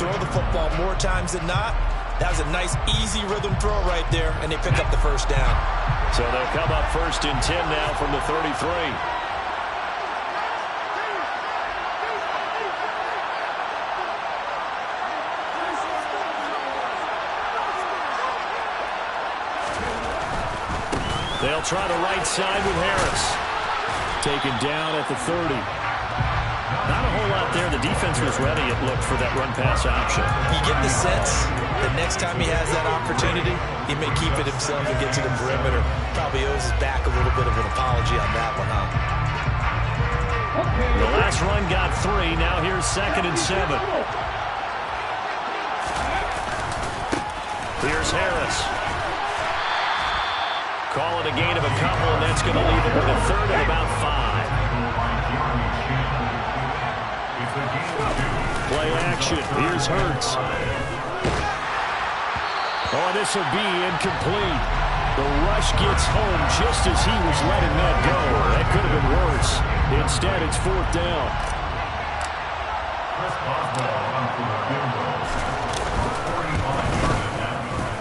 throw the football more times than not. That was a nice, easy rhythm throw right there, and they pick up the first down. So they'll come up 1st and 10 now from the 33. They'll try the right side with Harris. Taken down at the 30. Not a whole lot there. The defense was ready, it looked, for that run-pass option. You get the sense that next time he has that opportunity, he may keep it himself and get to the perimeter. Probably owes his back a little bit of an apology on that one, huh? The last run got 3. Now here's 2nd and 7. Here's Harris. Call it a gain of a couple, and that's going to leave it with a 3rd and about 5. Play action. Here's Hurts. Oh, this will be incomplete. The rush gets home just as he was letting that go. That could have been worse. Instead, it's 4th down.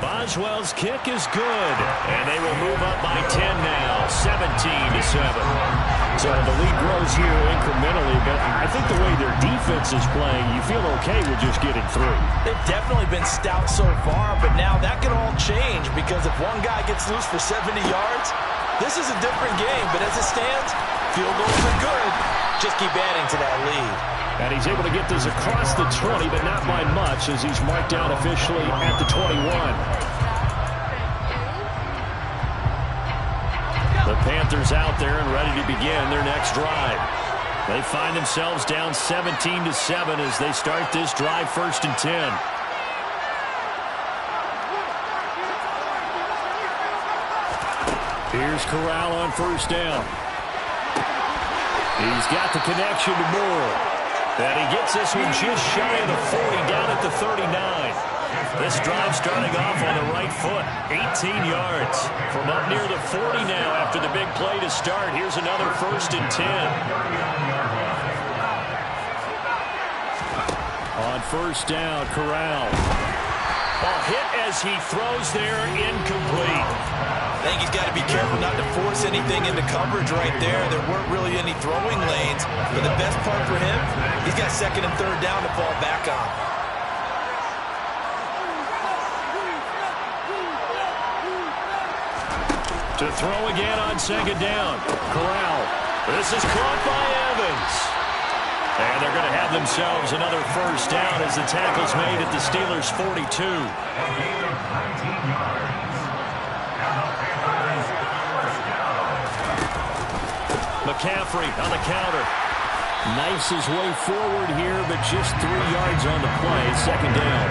Boswell's kick is good, and they will move up by 10 now, 17-7. So the lead grows here incrementally, but I think the way their defense is playing, you feel okay with just getting through. They've definitely been stout so far, but now that could all change because if one guy gets loose for 70 yards, this is a different game. But as it stands, field goals are good. Just keep adding to that lead. And he's able to get this across the 20, but not by much as he's marked down officially at the 21. The Panthers out there and ready to begin their next drive. They find themselves down 17-7 as they start this drive 1st and 10. Here's Corral on 1st down. He's got the connection to Moore. And he gets this one just shy of the 40 down at the 39. This drive starting off on the right foot. 18 yards from up near the 40 now after the big play to start. Here's another 1st and 10. On 1st down, Corral. Ball hit as he throws there, incomplete. I think he's got to be careful not to force anything into coverage right there. There weren't really any throwing lanes. But the best part for him, he's got 2nd and 3rd down to fall back on. To throw again on 2nd down. Corral. This is caught by Evans. And they're going to have themselves another 1st down as the tackle's made at the Steelers' 42. McCaffrey on the counter. Knifes his way forward here, but just 3 yards on the play. 2nd down.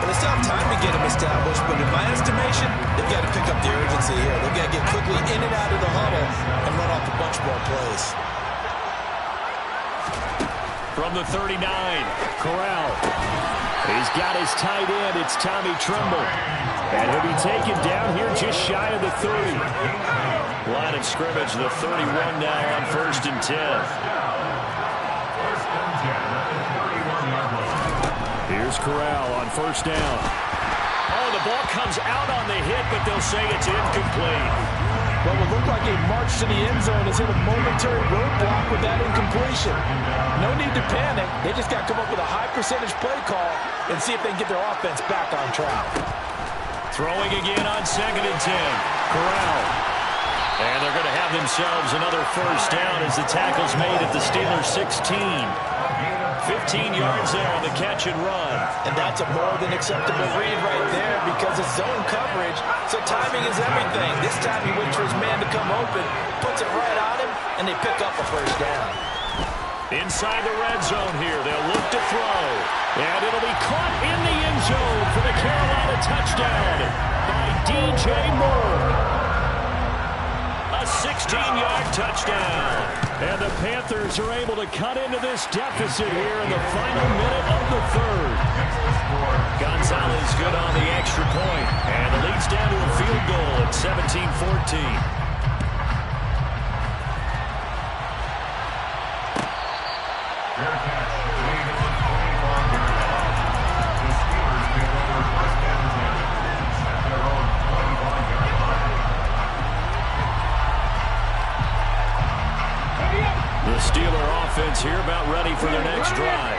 Well, they still have time to get him established, but in my estimation, they've got to pick up the urgency here. They've got to get quickly in and out of the huddle and run off a bunch more plays. From the 39, Corral. He's got his tight end. It's Tommy Tremble. And he'll be taken down here just shy of the 30. Line of scrimmage, the 31 now on 1st and 10. Here's Corral on 1st down. Oh, the ball comes out on the hit, but they'll say it's incomplete. Well, it looked like a march to the end zone has hit a momentary roadblock with that incompletion. No need to panic. They just got to come up with a high percentage play call and see if they can get their offense back on track. Throwing again on 2nd and 10. Corral. And they're going to have themselves another 1st down as the tackle's made at the Steelers' 16. 15 yards there on the catch and run. And that's a more than acceptable read right there because it's zone coverage, so timing is everything. This time he waits for his man to come open, puts it right on him, and they pick up a 1st down. Inside the red zone here, they'll look to throw. And it'll be caught in the end zone for the Carolina touchdown by DJ Moore. A 16-yard touchdown. And the Panthers are able to cut into this deficit here in the final minute of the 3rd. Gonzalez good on the extra point. And it leads down to a field goal at 17-14. drive.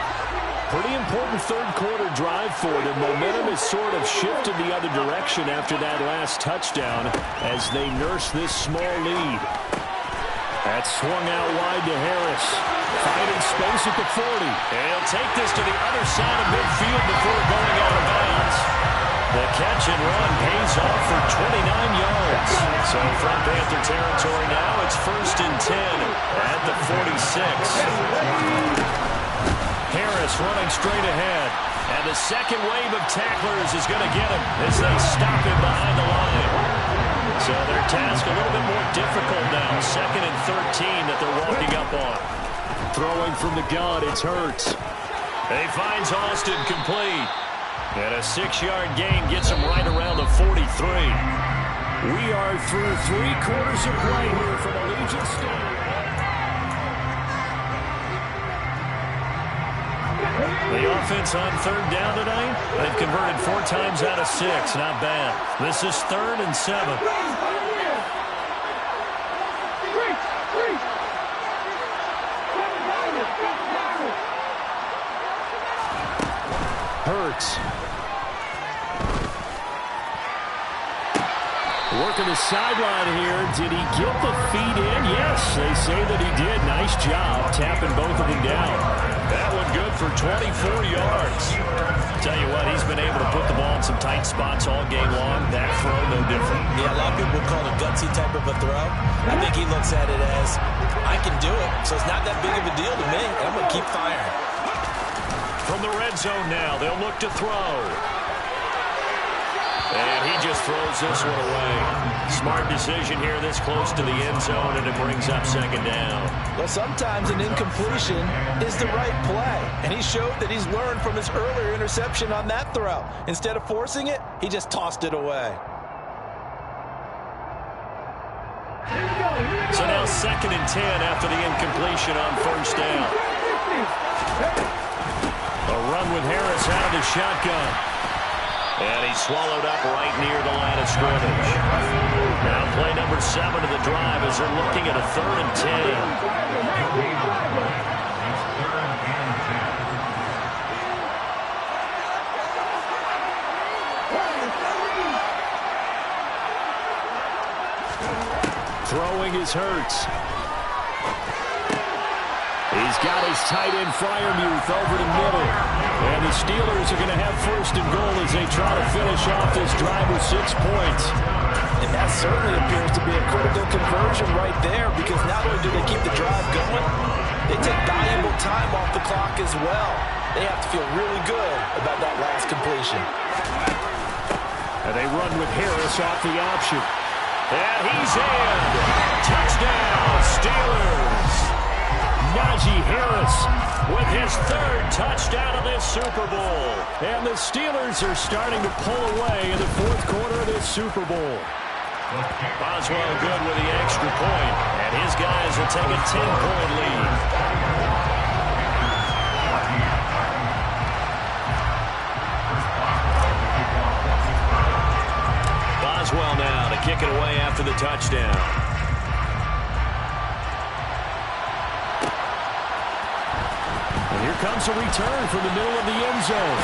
Pretty important third-quarter drive for them. Momentum has sort of shifted the other direction after that last touchdown as they nurse this small lead. That's swung out wide to Harris. Finding space at the 40. And he'll take this to the other side of midfield before going out of bounds. The catch and run pays off for 29 yards. So from Panther territory now, it's 1st and 10 at the 46. Harris running straight ahead. And the second wave of tacklers is going to get him as they stop him behind the line. So their task a little bit more difficult now. 2nd and 13 that they're walking up on. Throwing from the gun, it's Hurts. He finds Austin complete. And a 6-yard gain gets him right around the 43. We are through 3 quarters of play here from Allegiant Stadium. The offense on 3rd down tonight, they've converted 4 times out of 6. Not bad. This is 3rd and 7. Hurts. Working the sideline here. Did he get the feet in? Yes, they say that he did. Nice job tapping both of them down. That one good for 24 yards. Tell you what, he's been able to put the ball in some tight spots all game long. That throw, no different. Yeah, a lot of people call it a gutsy type of a throw. I think he looks at it as, I can do it, so it's not that big of a deal to me. I'm going to keep firing. From the red zone now, they'll look to throw. And he just throws this one away. Smart decision here this close to the end zone, and it brings up 2nd down. Well, sometimes an incompletion is the right play. And he showed that he's learned from his earlier interception on that throw. Instead of forcing it, he just tossed it away. So now 2nd and 10 after the incompletion on 1st down. A run with Harris out of the shotgun. And he's swallowed up right near the line of scrimmage. Now play number 7 of the drive as they're looking at a 3rd and 10. Throwing is Hurts. He's got his tight end Freiermuth over the middle. And the Steelers are going to have 1st and goal as they try to finish off this drive with 6 points. And that certainly appears to be a critical conversion right there, because not only do they keep the drive going, they take valuable time off the clock as well. They have to feel really good about that last completion. And they run with Harris off the option. And he's in. Touchdown, Steelers. Najee Harris with his 3rd touchdown of this Super Bowl. And the Steelers are starting to pull away in the 4th quarter of this Super Bowl. Boswell good with the extra point, and his guys will take a 10-point lead. Boswell now to kick it away after the touchdown. Here comes a return from the middle of the end zone.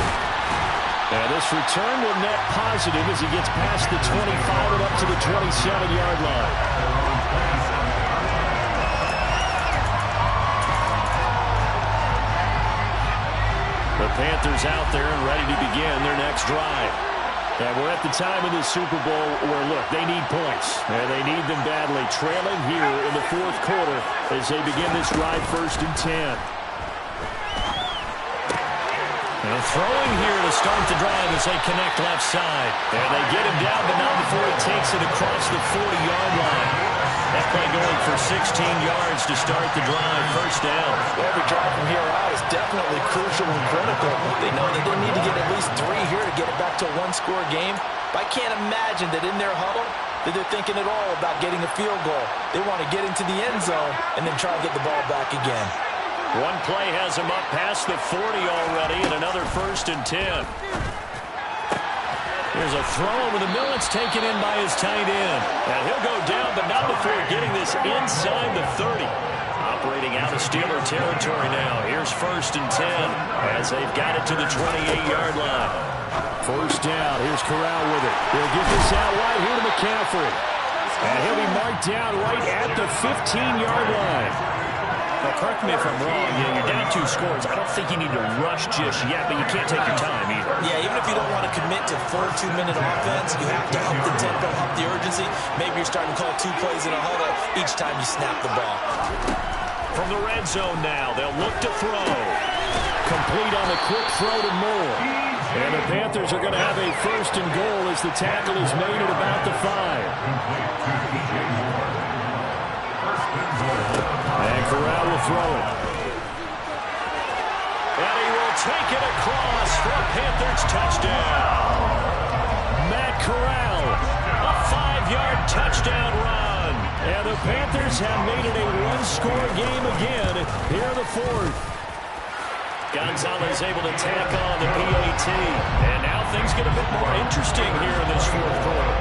And this return will net positive as he gets past the 25 and up to the 27-yard line. The Panthers out there and ready to begin their next drive. And we're at the time in the Super Bowl where, look, they need points. And they need them badly. Trailing here in the 4th quarter as they begin this drive 1st and 10. And throwing here to start the drive as they connect left side. And they get him down, but not before he takes it across the 40-yard line. That play going for 16 yards to start the drive. 1st down. Every drive from here out is definitely crucial and critical. They know that they need to get at least 3 here to get it back to a 1-score game. But I can't imagine that in their huddle that they're thinking at all about getting a field goal. They want to get into the end zone and then try to get the ball back again. One play has him up past the 40 already, and another 1st and 10. There's a throw over the middle. It's taken in by his tight end. And he'll go down, but not before getting this inside the 30. Operating out of Steeler territory now. Here's 1st and 10 as they've got it to the 28-yard line. 1st down. Here's Corral with it. He'll get this out wide here to McCaffrey. And he'll be marked down right at the 15-yard line. Well, correct me if I'm wrong. You're down 2 scores. I don't think you need to rush just yet, but you can't take your time either. Yeah, even if you don't want to commit to full 2-minute offense, you have to up the tempo, up the urgency. Maybe you're starting to call 2 plays in a huddle each time you snap the ball. From the red zone now, they'll look to throw. Complete on the quick throw to Moore. And the Panthers are going to have a 1st and goal as the tackle is made at about the 5. And Corral will throw it. And he will take it across for a Panthers touchdown. Matt Corral, a 5-yard touchdown run. And the Panthers have made it a 1-score game again here in the 4th. Gonzalez able to tack on the PAT. And now things get a bit more interesting here in this 4th quarter.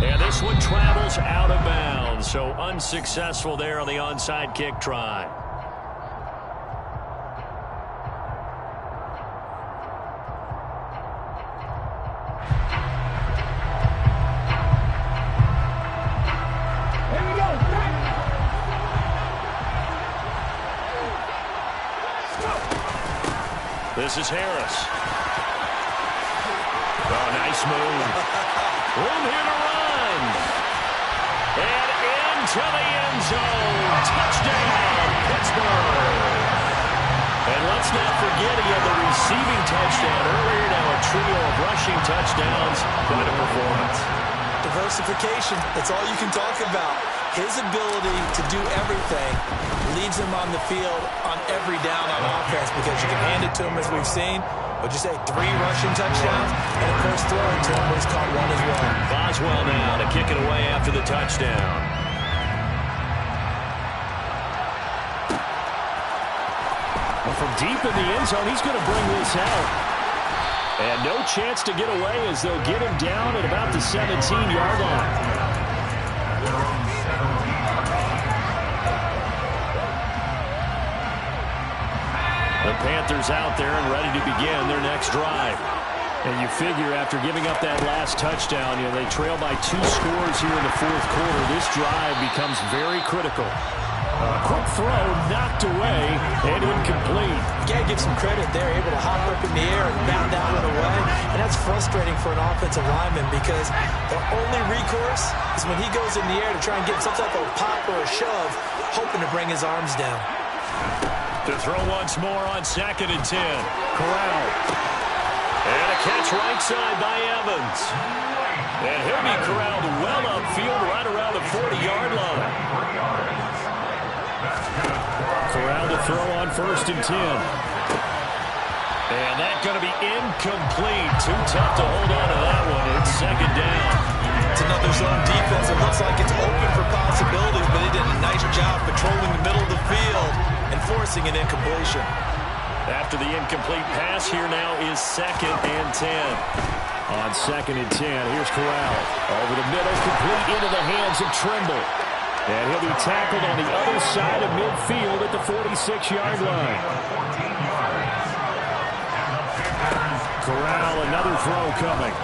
And this one travels out of bounds, so unsuccessful there on the onside kick try. This is Harris. Oh, nice move. Room here to run. And into the end zone. Touchdown, Pittsburgh. And let's not forget he had the receiving touchdown earlier. Now a trio of rushing touchdowns. Quite a performance. Diversification, that's all you can talk about. His ability to do everything leaves him on the field on every down on offense because you can hand it to him as we've seen. What'd you say, 3 rushing touchdowns? And of course throwing to him, but he's caught 1 as well. Boswell now to kick it away after the touchdown. Well, from deep in the end zone, he's going to bring this out. And no chance to get away as they'll get him down at about the 17-yard line. The Panthers out there and ready to begin their next drive. And you figure after giving up that last touchdown, they trail by 2 scores here in the 4th quarter. This drive becomes very critical. Quick throw knocked away and incomplete. You got to give some credit. They're able to hop up in the air and bound that one away. And that's frustrating for an offensive lineman because their only recourse is when he goes in the air to try and get some type of pop or a shove, hoping to bring his arms down. To throw once more on 2nd and 10. Corral. And a catch right side by Evans. And he'll be corralled well upfield right around the 40-yard line. Corral to throw on 1st and 10. And that's going to be incomplete. Too tough to hold on to that one. It's 2nd down. It's another zone defense. It looks like it's open for possibilities, but they did a nice job patrolling the middle of the field and forcing an incompletion. After the incomplete pass, here now is 2nd and 10. On 2nd and 10, here's Corral. Over the middle, complete into the hands of Trimble. And he'll be tackled on the other side of midfield at the 46-yard line. Corral, another throw coming.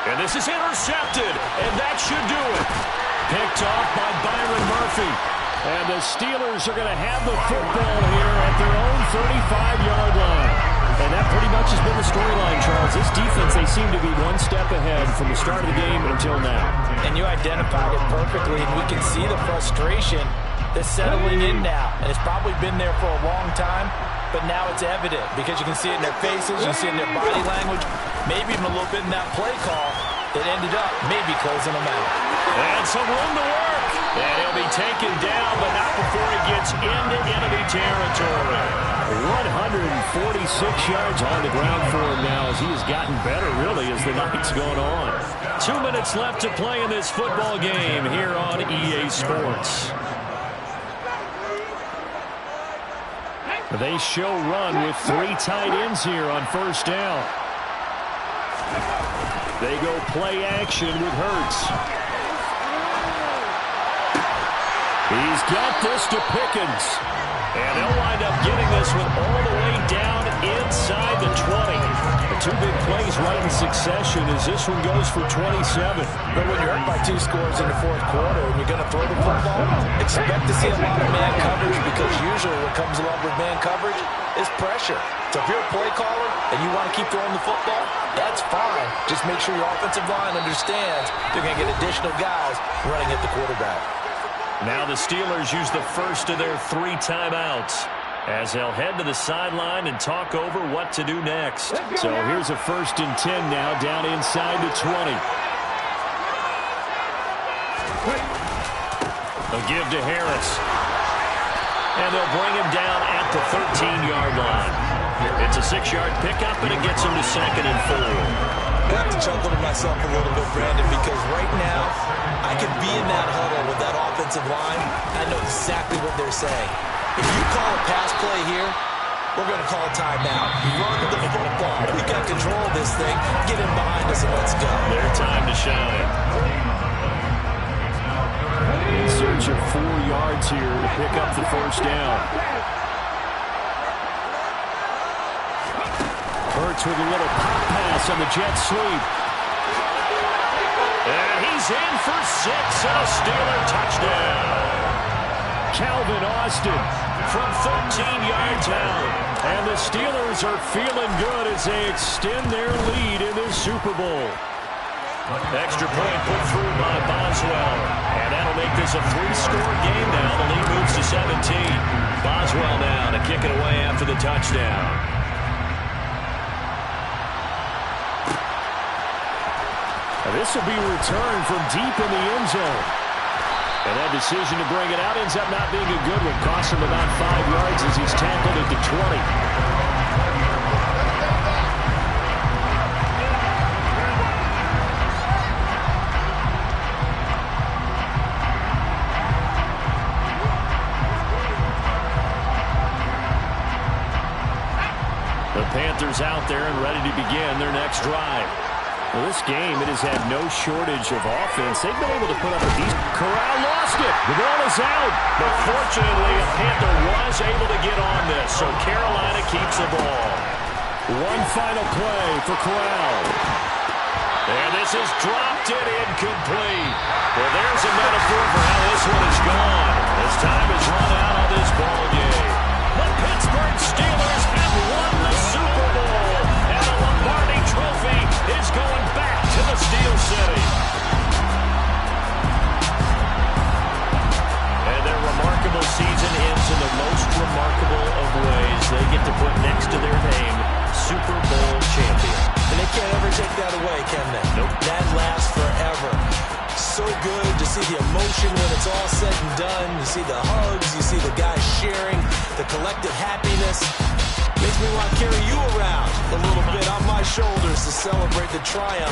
And this is intercepted, and that should do it. Picked off by Byron Murphy. And the Steelers are going to have the football here at their own 35-yard line. And that pretty much has been the storyline, Charles. This defense, they seem to be one step ahead from the start of the game until now. And you identified it perfectly, and we can see the frustration that's settling in now. And it's probably been there for a long time, but now it's evident because you can see it in their faces, you can see it in their body language, maybe even a little bit in that play call that ended up maybe closing them out. And some room to work. And he'll be taken down, but not before he gets into enemy territory. 146 yards on the ground for him now as he has gotten better, really, as the night's gone on. 2 minutes left to play in this football game here on EA Sports. They show run with 3 tight ends here on 1st down. They go play action with Hurts. He's got this to Pickens. And they'll wind up getting this one all the way down inside the 20. The two big plays right in succession as this one goes for 27. But when you're up by 2 scores in the fourth quarter and you're going to throw the football, expect to see a lot of man coverage because usually what comes along with man coverage is pressure. So if you're a play caller and you want to keep throwing the football, that's fine. Just make sure your offensive line understands they're going to get additional guys running at the quarterback. Now the Steelers use the first of their 3 timeouts as they'll head to the sideline and talk over what to do next. So here's a 1st and 10 now down inside the 20. A give to Harris. And they'll bring him down at the 13-yard line. It's a 6-yard pickup, and it gets him to 2nd and 4. I have to chuckle to myself a little bit, Brandon, because right now I could be in that huddle with that offensive line. I know exactly what they're saying. If you call a pass play here, we're going to call a timeout. Run the football. We got control of this thing. Get in behind us and let's go. Their time to shine. In search of 4 yards here to pick up the 1st down. Hurts with a little pop pass on the jet sweep. And he's in for 6 and a Steeler touchdown. Calvin Austin from 13 yards out. And the Steelers are feeling good as they extend their lead in this Super Bowl. Extra point put through by Boswell. And that'll make this a 3-score game now. The lead moves to 17. Boswell now to kick it away after the touchdown. This will be returned from deep in the end zone. And that decision to bring it out ends up not being a good one. Costs him about 5 yards as he's tackled at the 20. The Panthers out there and ready to begin their next drive. Well, this game, it has had no shortage of offense. They've been able to put up a decent... Corral lost it. The ball is out. But fortunately, a Panther was able to get on this, so Carolina keeps the ball. One final play for Corral. And this is dropped it incomplete. Well, there's a metaphor for how this one is gone. As time has run out on this ball game. The Pittsburgh Steelers have won the Super Bowl. And the Lombardi Trophy is going back to the Steel City. And their remarkable season ends in the most remarkable of ways. They get to put next to their name, Super Bowl champion. And they can't ever take that away, can they? Nope. That lasts forever. So good to see the emotion when it's all said and done. You see the hugs, you see the guys sharing, the collective happiness. Makes me want to carry you around a little bit on my shoulders to celebrate the triumph